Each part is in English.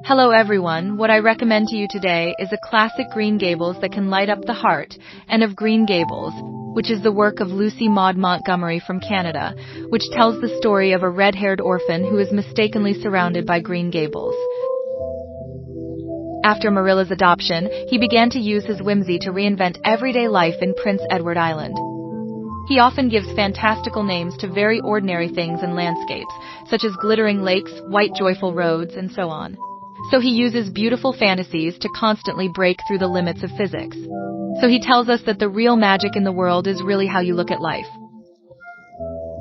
Hello everyone, what I recommend to you today is a classic Green Gables that can light up the heart, and of Green Gables, which is the work of Lucy Maud Montgomery from Canada, which tells the story of a red-haired orphan who is mistakenly surrounded by Green Gables. After Marilla's adoption, he began to use his whimsy to reinvent everyday life in Prince Edward Island. He often gives fantastical names to very ordinary things and landscapes, such as glittering lakes, white joyful roads, and so on. So he uses beautiful fantasies to constantly break through the limits of physics. So he tells us that the real magic in the world is really how you look at life.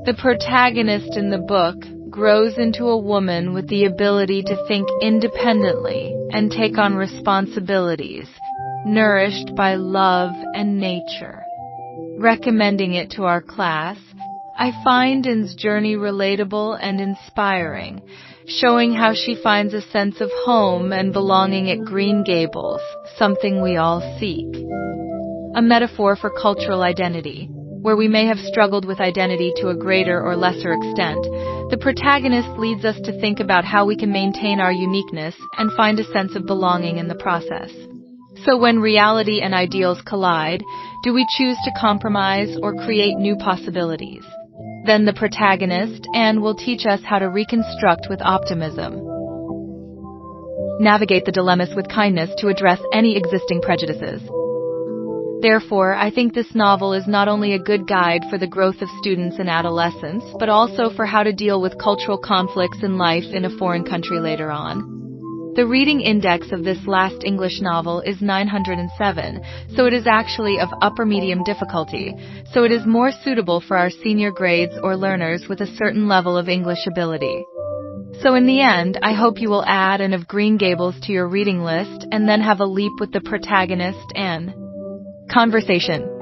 The protagonist in the book grows into a woman with the ability to think independently and take on responsibilities, nourished by love and nature. Recommending it to our class, I find In's journey relatable and inspiring, showing how she finds a sense of home and belonging at Green Gables, something we all seek. A metaphor for cultural identity. Where we may have struggled with identity to a greater or lesser extent, the protagonist leads us to think about how we can maintain our uniqueness and find a sense of belonging in the process. So when reality and ideals collide, do we choose to compromise or create new possibilities? Then the protagonist, Anne, will teach us how to reconstruct with optimism. Navigate the dilemmas with kindness to address any existing prejudices. Therefore, I think this novel is not only a good guide for the growth of students and adolescents, but also for how to deal with cultural conflicts in life in a foreign country later on. The reading index of this last English novel is 907, so it is actually of upper medium difficulty, so it is more suitable for our senior grades or learners with a certain level of English ability. So in the end, I hope you will add Anne of Green Gables to your reading list and then have a leap with the protagonist, Anne. Conversation.